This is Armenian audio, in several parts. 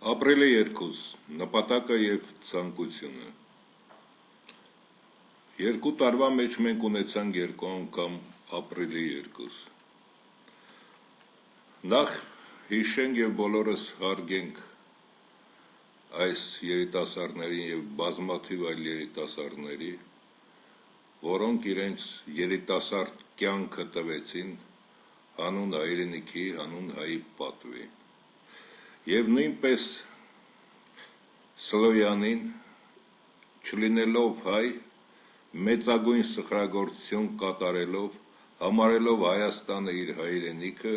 Ապրիլի 2 նպատակը և ցանկությունը։ 2 տարվա մեջ մենք ունեցանք 2 անգամ ապրիլի 2։ Նախ հիշենք և բոլորս հարգենք այս երիտասարդներին և բազմաթիվ այլ երիտասարդների, որոնք իրենց երիտասարդ կյանքը տվեցին հանուն հայրենիքի, հանուն հայի պատվի։ Եվ նույնպես Սլոյանին, չլինելով հայ, մեծագույն սխրագործություն կատարելով, համարելով Հայաստանը իր հայրենիքը,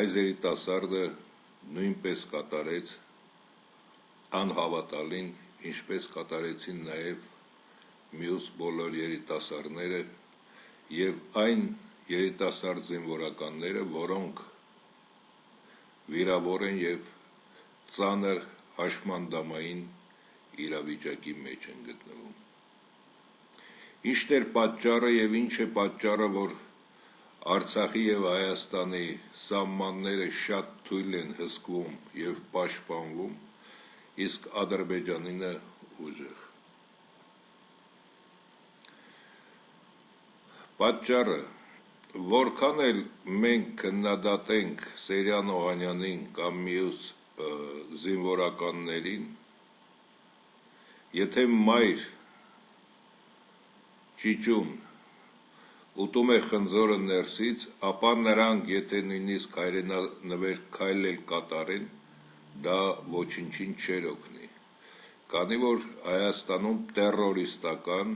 այս երիտասարդը նույնպես կատարեց անհավատալին, ինչպես կատարեցին նաև մյուս բոլոր երիտասարդները և այն երիտասարդ զինվորականները, որոնք վիրավոր են և ծանր հաշմանդամային իրավիճակի մեջ են գտնվում։ Ի՞նչն էր պատճառը և ինչ է պատճառը, որ Արցախի և Հայաստանի սահմանները շատ թույլ են հսկվում և պաշտպանվում, իսկ Ադրբեջանինը ուժեղ։ Պատճառը, որքան էլ մենք քննադատենք Սերյան Օհանյանին կամ մյուս զինվորականներին, եթե մայր ճիճուն ուտում է խնձորը ներսից, ապա նրանք, եթե նույնիսկ հայրենանվեր քայլ էլ կատարեն, դա ոչնչին չէր օգնի, քանի որ Հայաստանում տերորիստական,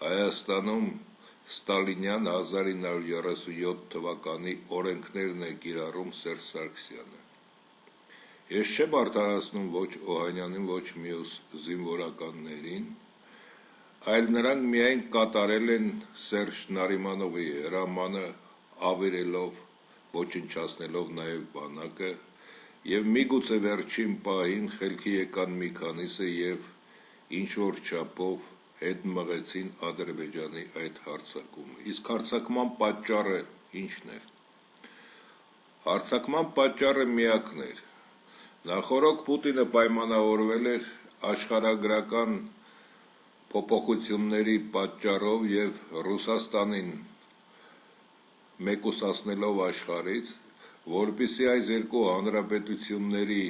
Հայաստանում ստալինյան 1937 թվականի օրենքներն է կիրառում Սերժ Սարգսյանը։ Ես չեմ արդարացնում ոչ Օհանյանին, ոչ մյուս զինվորականներին, այլ նրանք միայն կատարել են Սերժ Նարիմանովի հրամանը, ավերելով, ոչնչացնելով նաև բանակը, և միգուցե վերջին պահին խելքի եկան մի քանիսը և ինչ-որ չափով հետ մղեցին Ադրբեջանի այդ հարձակումը։ Իսկ հարձակման պատճառը ի՞նչն էր։ Հարձակման պատճառը միակն էր։ Նախօրոք Պուտինը պայմանավորվել էր աշխարհագրական փոփոխությունների պատճառով և Ռուսաստանին մեկուսացնելով աշխարհից, որպեսզի այս երկու հանրապետությունների,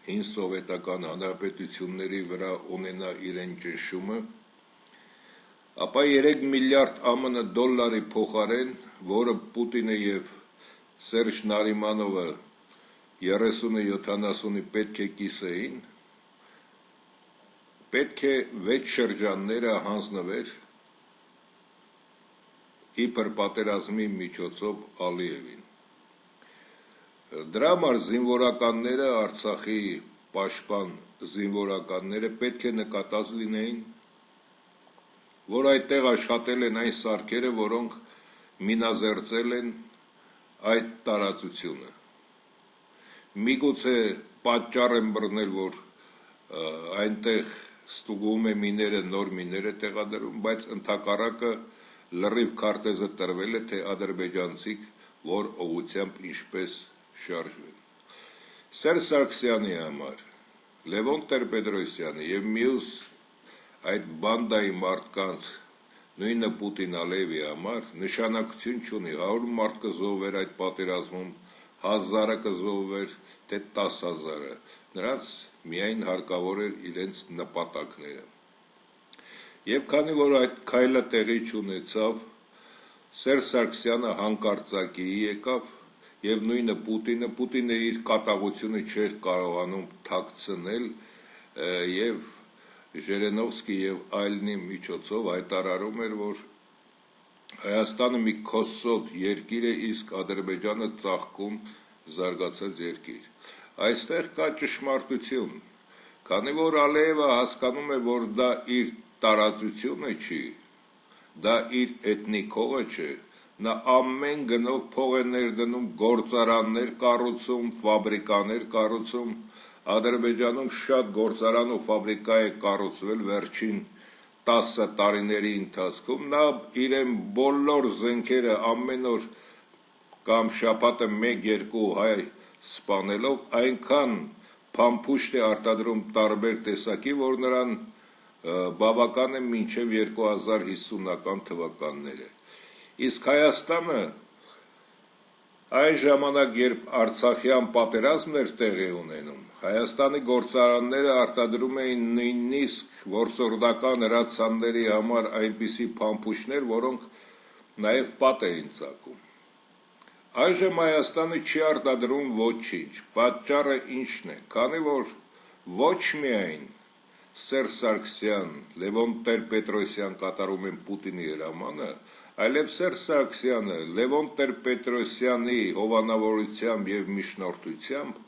հին սովետական հանրապետությունների վրա ունենա իրեն ճնշումը, ապա 3 միլիարդ ԱՄՆ դոլարի փոխարեն, որը Պուտինը և Սերժ Նարիմանովը 30-70-ի պետք է կիսեին, պետք է 6 շրջանները հանձնվեր իբր պատերազմի միջոցով Ալիևին։ Դրա համար զինվորականները, Արցախի պաշտպան զինվորականները պետք է նկատած լինեին, որ այդտեղ աշխատել են այն սարքերը, որոնք մինազերծել են այդ տարածությունը։ Միգուցե պատճառ են բռնել, որ այնտեղ ստուգվում է միները, նոր միներ է տեղադրվում, բայց ընդհակառակը լրիվ քարտեզը տրվել է, թե ադրբեջանցիք որ ուղղությամբ ինչպես շարժվեն։ Սերժ Սարգսյանի համար, Լևոն Տեր-Պետրոսյանի և մյուս այդ բանդայի մարդկանց, նույնը Պուտին-Ալիևի համար նշանակություն չունի, 100 մարդ կզոհվեր այդ պատերազմում, 1000-ը կզոհվեր, թե 10,000-ը, նրանց միայն հարկավոր էր իրենց նպատակները։ Եվ քանի որ այդ քայլը տեղի չունեցավ, Սերժ Սարգսյանը հանկարծակիի եկավ և նույնը Պուտինը իր կատաղությունը չէր կարողանում թաքցնել և Ժիրինովսկի և այլնի միջոցով հայտարարում էր, որ Հայաստանը մի քոսոտ երկիր է, իսկ Ադրբեջանը ծաղկում զարգացած երկիր։ Այստեղ կա ճշմարտություն, քանի որ Ալիևը հասկանում է, որ դա իր տարածությունը չի, դա իր էթնիկ հողը չէ, նա ամեն գնով փող է ներդնում, գործարաններ կառուցում, ֆաբրիկաներ կառուցում, Ադրբեջանում շատ գործարան ու ֆաբրիկա է կառուցվել վերջին 10 տարիների ընթացքում, նա իրեն բոլոր զենքերը ամեն օր կամ շաբաթը 1-2 հայ սպանելով այնքան փամփուշտ է արտադրում տարբեր տեսակի, որ նրան բավական է մինչև 2050-ական թվականները։ Իսկ Հայաստանը այն ժամանակ, երբ Արցախյան պատերազմն էր տեղի ունենում, Հայաստանի գործարանները արտադրում էին նույնիսկ որսորդական հրացանների համար այնպիսի փամփուշտներ, որոնք նաև պատ էին ծակում։ Այժմ Հայաստանը չի արտադրում ոչինչ, պատճառը ինչն է, քանի որ ոչ միայն Սերժ Սարգսյան, Լևոն Տեր-Պետրոսյան կատարում են Պուտինի հրամանը, այլև Սերժ Սարգսյանը Լևոն Տեր-Պետրոսյանի հովանավորությամբ և միջնորդությամբ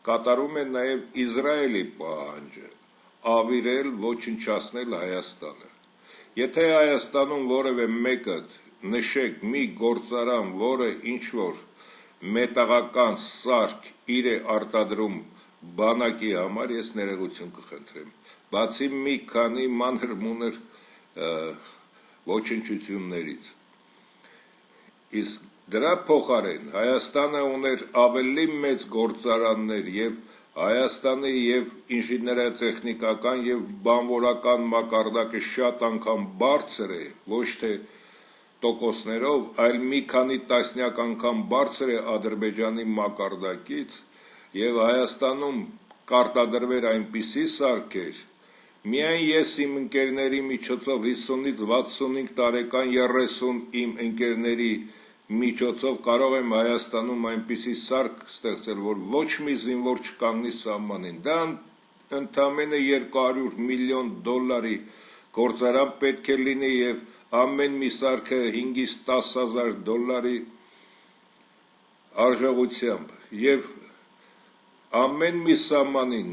կատարում է նաև Իսրայելի պահանջը ավիրել, ոչնչացնել Հայաստանը։ Եթե Հայաստանում որևէ մեկը նշեք մի գործարան, որը ինչ-որ մետաղական սարք իր է արտադրում բանակի համար, ես ներողություն կխնդրեմ, բացի մի քանի մանր-մունր ոչնչություններից։ Իսկ դրա փոխարեն Հայաստանը ուներ ավելի մեծ գործարաններ և Հայաստանի և ինժեներատեխնիկական և բանվորական մակարդակը շատ անգամ բարձր է, ոչ թե տոկոսներով, այլ մի քանի տասնյակ անգամ բարձր է Ադրբեջանի մակարդակից, և Հայաստանում կարտադրվեր այնպիսի սարքեր, միայն ես իմ ընկերների միջոցով 50-ից 65 տարեկան 30 իմ ընկերների միջոցով կարող եմ Հայաստանում այնպիսի սարք ստեղծել, որ ոչ մի զինվոր չկանգնի սահմանին։ Դա ընդամենը 200 միլիոն դոլարի գործարան պետք է լինի և ամեն մի սարքը 5-ից 10 հազար դոլարի արժողությամբ և ամեն մի սահմանին,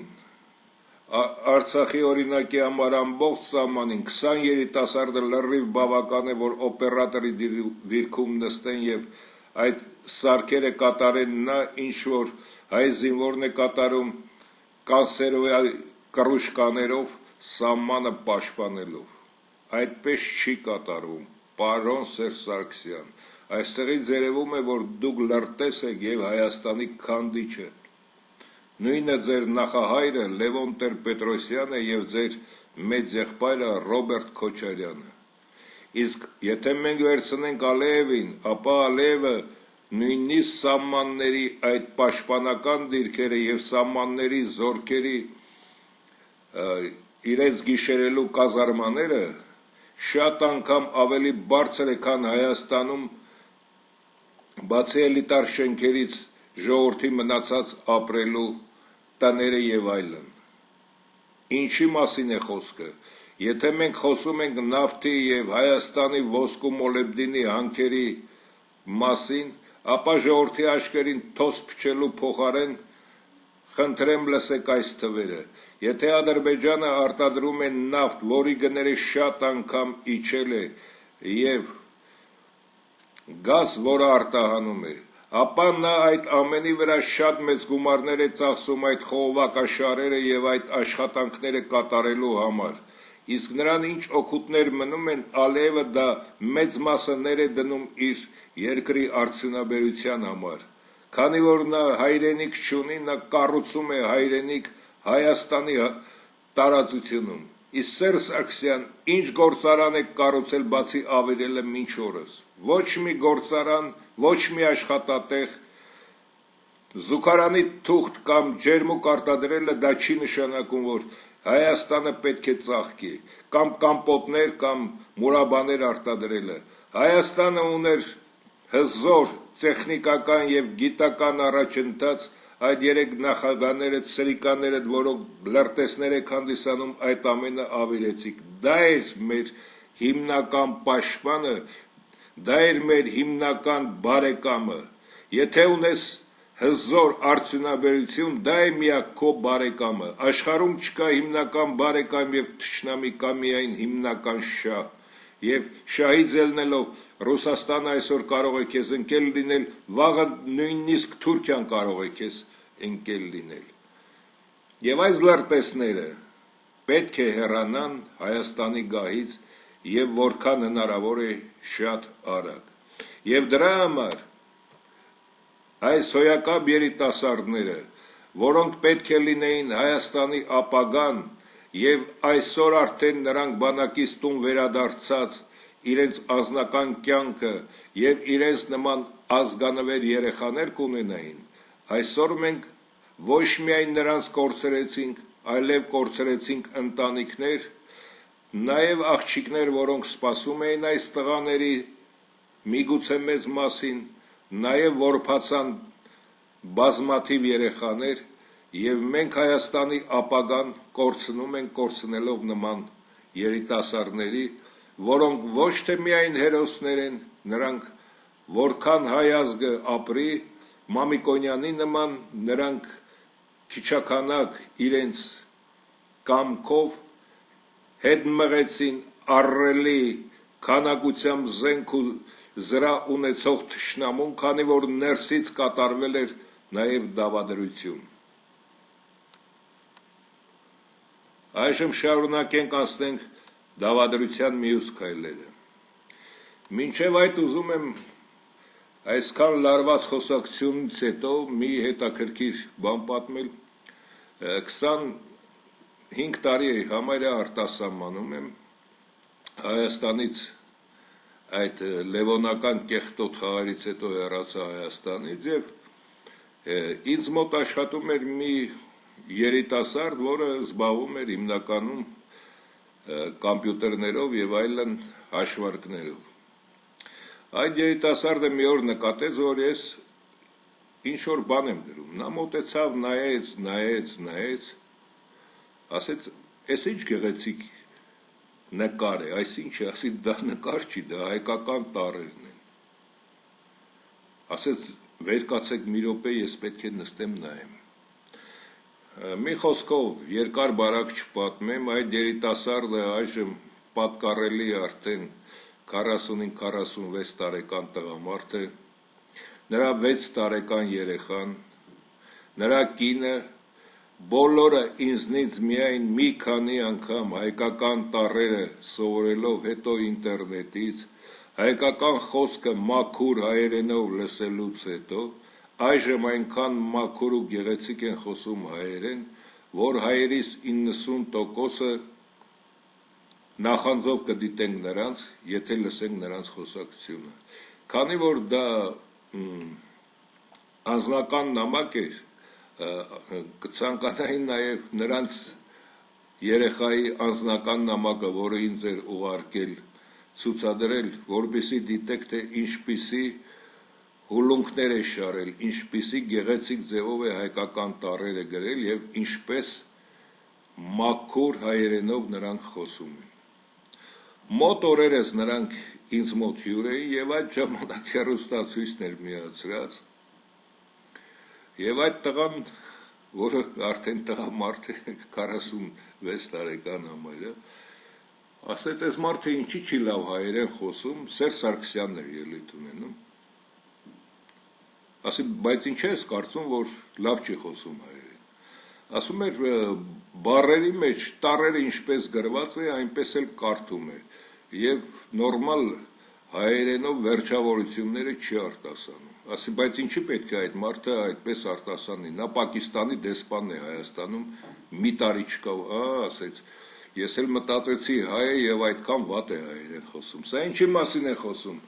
Արցախի օրինակի համար ամբողջ սահմանին 20 երիտասարդը լրիվ բավական է, որ օպերատորի դիրքում նստեն և այդ սարքերը կատարեն նա, ինչ որ հայ զինվորն է կատարում կանսերվի կռուշկաներով սահմանը պաշտպանելով։ Այդպես չի կատարվում, պարոն Սերժ Սարգսյան, այստեղից երևում է, որ դուք լրտես եք և Հայաստանի քանդիչը։ Նույնը ձեր նախահայրը Լևոն Տեր-Պետրոսյանը և ձեր մեծ եղբայրը Ռոբերտ Քոչարյանը։ Իսկ եթե մենք վերցնենք Ալիևին, ապա Ալիևը նույնիսկ սահմանների այդ պաշտպանական դիրքերը և սահմանների զորքերի իրենց գիշերելու կազարմաները շատ անգամ ավելի բարձր է, քան Հայաստանում բացի էլիտար շենքերից ժողովրդի մնացած ապրելու տները և այլն։ Ինչի մասին է խոսքը։ Եթե մենք խոսում ենք նավթի և Հայաստանի ոսկու մոլեբդենի հանքերի մասին, ապա ժողովրդի աչքերին թոս փչելու փոխարեն խնդրեմ լսեք այս թվերը։ Եթե Ադրբեջանը արտադրում է նավթ, որի գները շատ անգամ իջել է, և գազ, որը արտահանում է, ապա նա այդ ամենի վրա շատ մեծ գումարներ է ծախսում այդ խողովակաշարերը և այդ աշխատանքները կատարելու համար, իսկ նրան ինչ օգուտներ մնում են, Ալիևը դա մեծ մասը ներ է դնում իր երկրի արդյունաբերության համար, քանի որ նա հայրենիք չունի, նա կառուցում է հայրենիք Հայաստանի տարածությունում, իսկ Սերժ Սարգսյան ինչ գործարան է կառուցել բացի ավիրելը մինչ օրս, ոչ մի գործարան, ոչ մի աշխատատեղ, զուգարանի թուղթ կամ ջերմուկ արտադրելը դա չի նշանակում, որ Հայաստանը պետք է ծաղկի, կամ կամպոտներ կամ մուրաբաներ արտադրելը, Հայաստանը ուներ հզոր, տեխնիկական և գիտական առաջընթաց, այդ երեք նախագահները, ցրիկաները, որոնք լրտեսներ եք հանդիսանում, այդ ամենը ավիրեցիք, դա էր մեր հիմնական պաշտպանը, դա էր մեր հիմնական բարեկամը, եթե ունես հզոր արդյունաբերություն, դա է միակ քո բարեկամը, աշխարհում չկա հիմնական բարեկամ և թշնամի, կա միայն հիմնական շահ, և շահից ելնելով Ռուսաստանը այսօր կարող է քեզ ընկել լինել, վաղը նույնիսկ Թուրքիան կարող է քեզ ընկել լինել։ Եվ այս լրտեսները պետք է հեռանան Հայաստանի գահից և որքան հնարավոր է շատ արագ։ Եվ դրա համար այս հոյակապ երիտասարդները որոնք պետք է լինեին Հայաստանի ապագան, եւ այսօր արդեն նրանք բանակից տուն վերադարձած իրենց անձնական կյանքը եւ իրենց նման ազգանվեր երեխաներ կունենային, այսօր մենք ոչ միայն նրանց կորցրեցինք, այլև կորցրեցինք ընտանիքներ, նաեւ աղջիկներ, որոնք սպասում էին այս տղաների միգուցե մեծ մասին, նաեւ որբացան բազմաթիվ երեխաներ, եւ մենք Հայաստանի ապագան կորցնում ենք կորցնելով նման երիտասարդների, որոնք ոչ թե միայն հերոսներ են, նրանք որքան հայ ազգը ապրի, Մամիկոնյանի նման նրանք քիչականակ իրենց կամքով հետ մղեցին առռելի քանակությամբ զենք ու զրա ունեցող թշնամուն, քանի որ ներսից կատարվել էր նաև դավադրություն։ Այժմ շարունակենք անցնենք դավադրության մյուս քայլերը։ Մինչև այդ ուզում եմ այսքան լարված խոսակցությունից հետո մի հետաքրքիր բան պատմել։ 25 տարի համարյա արտասահմանում եմ Հայաստանից, այդ լևոնական կեղտոտ խաղարից հետո հեռացա Հայաստանից եւ ինձ մոտ աշխատում էր մի երիտասարդ, որը զբաղվում էր հիմնականում կոմպյուտերներով եւ այլն հաշվարկներով։ Այդ երիտասարդը մի օր նկատեց, որ ես ինչ-որ բան եմ գրում, նա մոտեցավ, նայեց, ասեց, «Էս ինչ գեղեցիկ նկար է, այսինչ է», ասի, «Դա նկար չի, դա հայկական տառերն են»։ Ասեց, «Վեր կացեք մի րոպե, ես պետք է նստեմ նայեմ»։ Մի խոսքով երկար բարակ չպատմեմ, այդ երիտասարդը այժմ պատկառելի արդեն 45-46 տարեկան տղամարդ է, նրա 6 տարեկան երեխան, նրա կինը, բոլորը ինձնից միայն մի քանի անգամ հայկական տառերը սովորելով, հետո ինտերնետից, հայկական խոսքը մաքուր հայերենով լսելուց հետո, այժմ այնքան մաքուր ու գեղեցիկ են խոսում հայերեն, որ հայերիս 90%-ը նախանձով կդիտենք նրանց, եթե լսենք նրանց խոսակցությունը։ Քանի որ դա անձնական նամակ էր, կցանկանայի նաև նրանց երեխայի անձնական նամակը, որը ինձ էր ուղարկել, ցուցադրել, որպեսզի դիտեք, թե ինչպիսի հուլունքներ է շարել, ինչպիսի գեղեցիկ ձևով է հայկական տառերը գրել եւ ինչպես մաքուր հայերենով նրանք խոսում են։ Մոտ օրերս նրանք ինձ մոտ հյուր էին եւ այդ ժամանակ հեռուստացույցն էր միացրած։ Եվ այդ տղան, որը արդեն տղամարդ է, 46 տարեկան համարյա, ասեց, «Այս մարդը ինչի չի լավ հայերեն խոսում», Սերժ Սարգսյանն էր ելույթ ունենում։ Ասի, «Բայց ինչ ես կարծում, որ լավ չի խոսում հայերեն»։ Ասում էր, բառերի մեջ տառերը ինչպես գրված է, այնպես էլ կարդում է եւ նորմալ հայերենով վերջավորությունները չի արտասանում։ Ասի, բայց ինչի պետք է այդ մարդը այդպես արտասանի, նա Պակիստանի դեսպանն է Հայաստանում, մի տարի չկա, ասեց, ես էլ մտածեցի հայ է եւ այդքան վատ է հայերեն խոսում։ Սա ինչի մասին է խոսում։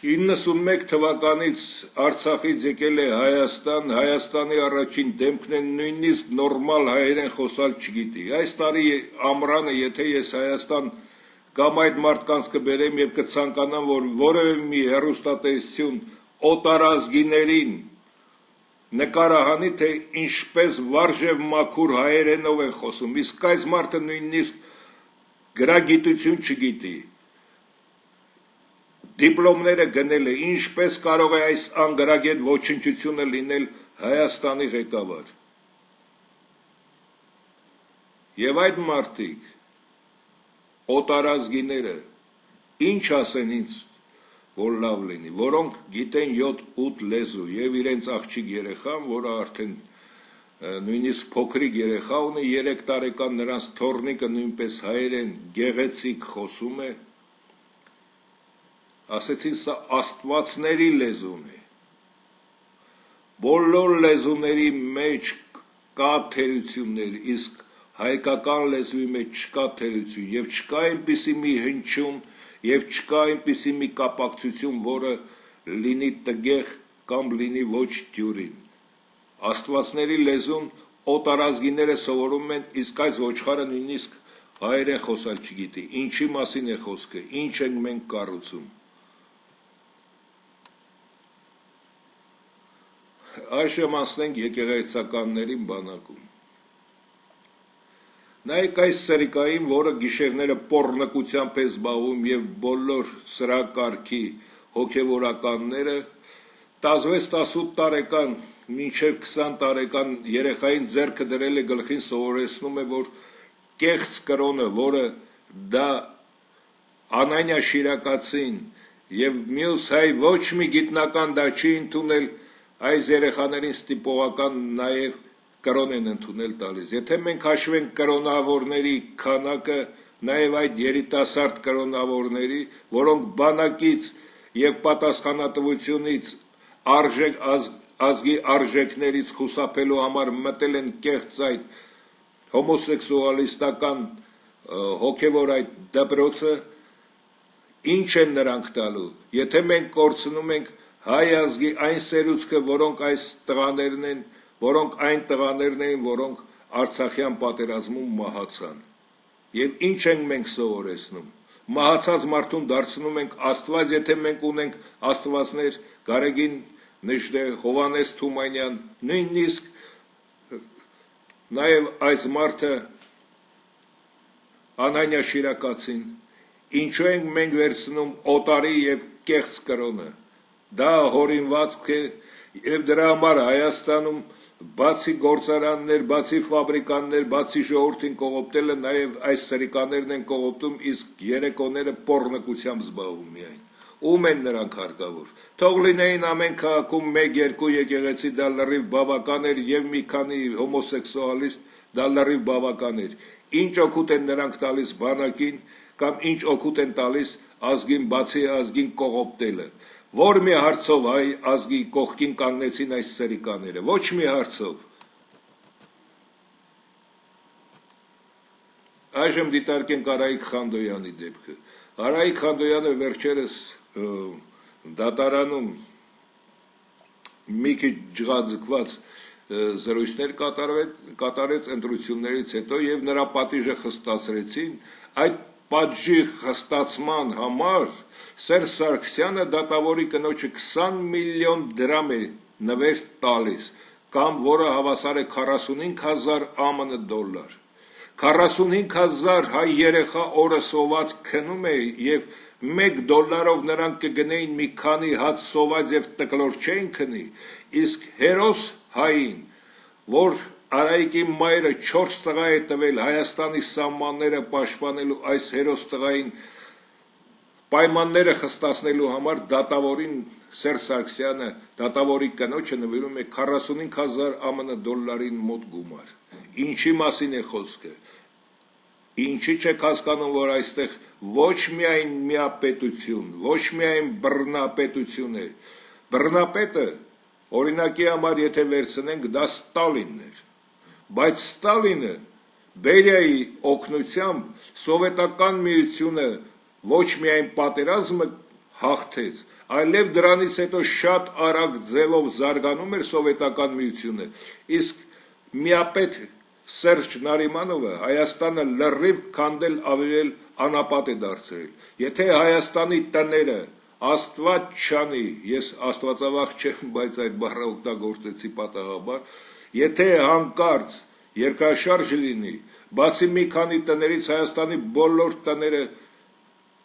91 թվականից Արցախից եկել է Հայաստան, Հայաստանի առաջին դեմքն է, նույնիսկ նորմալ հայերեն խոսալ չգիտի։ Այս տարի ամռանը, եթե ես Հայաստան կամ այդ մարդկանց կբերեմ եւ կցանկանամ, որ որևէ մի հեռուստատեսություն օտարազգիներին նկարահանի, թե ինչպես վարժև մաքուր հայերենով են խոսում, իսկ այս մարդը նույնիսկ գրագիտություն չգիտի, դիպլոմները գնել է, ինչպես կարող է այս անգրագետ ոչնչությունը լինել Հայաստանի ղեկավար։ Եվ այդ մարդիկ, օտարազգիները, ինչ ասեն ինձ, որ լավ լինի, որոնք գիտեն 7-8 լեզու եւ իրենց աղջիկ երեխան, որը արդեն նույնիսկ փոքրիկ երեխա ունի, 3 տարեկան, նրանց թոռնիկը նույնպես հայերեն գեղեցիկ խոսում է, ասեցին, սա աստվածների լեզուն է։ Բոլոր լեզուների մեջ կա թերություններ, իսկ հայկական լեզվի մեջ չկա թերություն եւ չկա այնպիսի մի հնչյուն եւ չկա այնպիսի մի կապակցություն, որը լինի տգեղ կամ լինի ոչ դյուրին։ Աստվածների լեզուն օտարազգիները սովորում են, իսկ այս ոչխարը նույնիսկ հայերեն խոսալ չգիտի, ինչի մասին է խոսքը, ինչ ենք մենք կառուցում։ Այժմ անցնենք եկեղեցականներին բանակում։ Նայեք այս սրիկային, որը գիշերները պոռնկությամբ է զբաղվում եւ բոլոր սրա կարգի հոգեվորականները 16-18 տարեկան մինչև 20 տարեկան երեխային ձեռքը դրել է գլխին, սովորեցնում է, որ կեղծ կրոնը, որը դա Անանյա Շիրակացին եւ մյուս հայ ոչ մի գիտնական դա չի ընդունել, այս երեխաներին ստիպողական նաեւ կրոն են ընդունել տալիս։ Եթե մենք հաշվենք կրոնավորների քանակը, նաեւ այդ երիտասարդ կրոնավորների, որոնք բանակից եւ պատասխանատվությունից ազգի արժեքներից խուսափելու համար մտել են կեղծ այդ հոմոսեքսուալիստական հոգեվոր այդ դպրոցը, ինչ են նրանք տալու։ Եթե մենք կորցնում ենք հայ ազգի այն սերուցքը, որոնք այս տղաներն են, որոնք այն տղաներն էին, որոնք Արցախյան պատերազմում մահացան։ Եվ ինչ ենք մենք սովորեցնում։ Մահացած մարդուն դարձնում ենք Աստված, եթե մենք ունենք աստվածներ, Գարեգին Նժդե, Հովանես Թումանյան, նույնիսկ նաև այս մարդը Անանյա Շիրակացին, ինչու ենք մենք վերցնում օտարի եւ կեղծ կրոնը։ Դա հորինվածք է եւ դրա համար Հայաստանում բացի գործարաններ, բացի ֆաբրիկաներ, բացի ժողովրդին կողոպտելը, նաև այս սրիկաներն են կողոպտում, իսկ երեկոները պոռնկությամբ զբաղվում միայն։ Ում են նրանք հարկավոր։ Թող լինեին ամեն քաղաքում 1-2 եկեղեցի, դա լրիվ բավական էր, եւ մի քանի հոմոսեքսուալիստ, դա լրիվ բավական էր։ Ինչ օգուտ են նրանք տալիս բանակին, կամ ինչ օգուտ են տալիս ազգին, բացի ազգին կողոպտելը։ Որ մի հարցով հայ ազգի կողքին կանգնեցին այս սրիկաները, ոչ մի հարցով։ Այժմ դիտարկենք Արայիկ Խանդոյանի դեպքը։ Արայիկ Խանդոյանը վերջերս դատարանում մի քիչ ջղաձգված զրույցներ կատարեց ընտրություններից հետո եւ նրա պատիժը խստացրեցին։ Այդ պատժի խստացման համար Սերժ Սարգսյանը դատավորի կնոջը 20 միլիոն դրամ է նվեր տալիս, կամ որը հավասար է 45,000 ԱՄՆ դոլար։ 45,000 հայ երեխա օրը սոված քնում է եւ $1 նրանք կգնեին մի քանի հատ սոված եւ տկլոր չէին քնի, իսկ հերոս հային, որ Արայիկի մայրը 4 տղա է տվել Հայաստանի սահմանները պաշտպանելու, այս հերոս տղային պայմանները խստացնելու համար դատավորին Սերժ Սարգսյանը դատավորի կնոջը նվիրում է 45,000 ԱՄՆ դոլարին մոտ գումար։ Ինչի մասին է խոսքը։ Ինչի՞ չեք հասկանում, որ այստեղ ոչ միայն միապետություն, ոչ միայն բռնապետություն է։ Բռնապետը, օրինակի համար եթե վերցնենք, դա Ստալինն էր, բայց Ստալինը Բերիայի օգնությամբ սովետական միությունը ոչ միայն պատերազմը հաղթեց, այլև դրանից հետո շատ արագ ձևով զարգանում էր սովետական միությունը, իսկ միապետ Սերժ Նարիմանովը Հայաստանը լրիվ քանդել ավերել անապատ է դարձրել։ Եթե Հայաստանի տները Աստված չանի, ես աստվածավախ չեմ, բայց այդ բառը օգտագործեցի պատահաբար, եթե հանկարծ երկրաշարժ լինի, բացի մի քանի տներից Հայաստանի բոլոր տները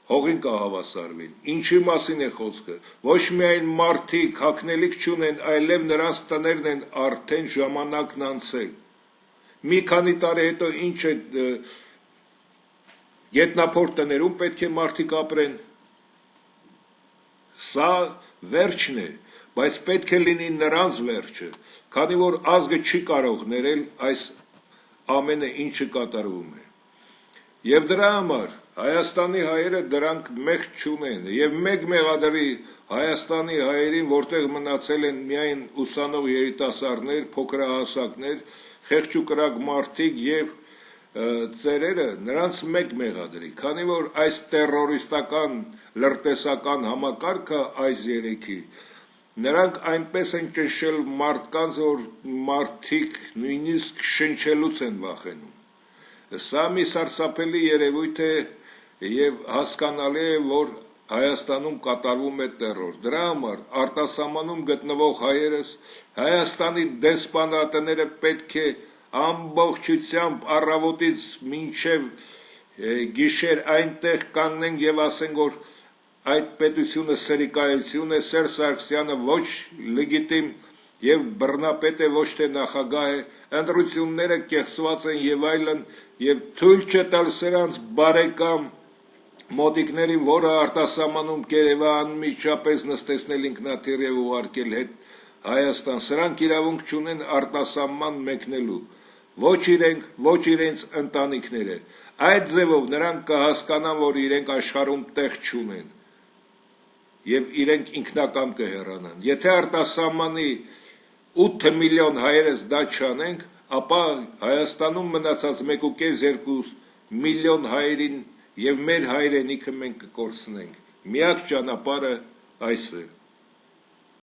հողին կհավասարվեն։ Ինչի մասին է խոսքը։ Ոչ միայն մարդիկ հագնելիք չունեն, այլև նրանց տներն են արդեն ժամանակն անցել։ Մի քանի տարի հետո ինչ է գետնափոր տներում պետք է մարդիկ ապրեն։ Սա վերջն է, բայց պետք է լինի նրանց վերջը, քանի որ ազգը չի կարող ներել այս ամենը, ինչը կատարվում է։ Եվ դրա համար Հայաստանի հայերը դրանք մեղք չունեն, եւ մեկ մեղադրի Հայաստանի հայերին, որտեղ մնացել են միայն ուսանող երիտասարդներ, փոքրահասակներ, խեղճ ու կրակ մարդիկ եւ ծերերը նրանց մեկ մեղադրի, քանի որ այս տերորիստական լրտեսական համակարգը այս երեքի նրանք այնպես են ճնշել մարդկանց, որ մարդիկ նույնիսկ շնչելուց են վախենում։ Սա մի սարսափելի երևույթ է եւ հասկանալի է, որ Հայաստանում կատարվում է տերոր։ Դրա համար արտասահմանում գտնվող հայերս Հայաստանի դեսպանատները պետք է ամբողջությամբ առավոտից մինչև գիշեր այնտեղ կանգնենք եւ ասենք, որ այդ պետությունը սրիկայություն է, Սերժ Սարգսյանը ոչ լեգիտիմ եւ բռնապետ է, ոչ թե նախագահ է, ընտրությունները կեղծված են եւ այլն, եւ թույլ չտալ սրանց բարեկամ մոտիկներին, որը արտասահմանում կերևա անմիջապես նստեցնել ինքնաթիռ եւ ուղարկել հետ Հայաստան, սրանք իրավունք չունեն արտասահման մեկնելու, ոչ իրենք, ոչ իրենց ընտանիքները։ Այդ ձևով նրանք կհասկանան, որ իրենք աշխարհում տեղ չունեն եւ իրենք ինքնակամ կհեռանան։ Եթե արտասահմանի 8 միլիոն հայերս դա չանենք, ապա Հայաստանում մնացած 1.5-2 միլիոն հայերին եւ մեր հայրենիքը մենք կկորցնենք։ Միակ ճանապարհը այս է։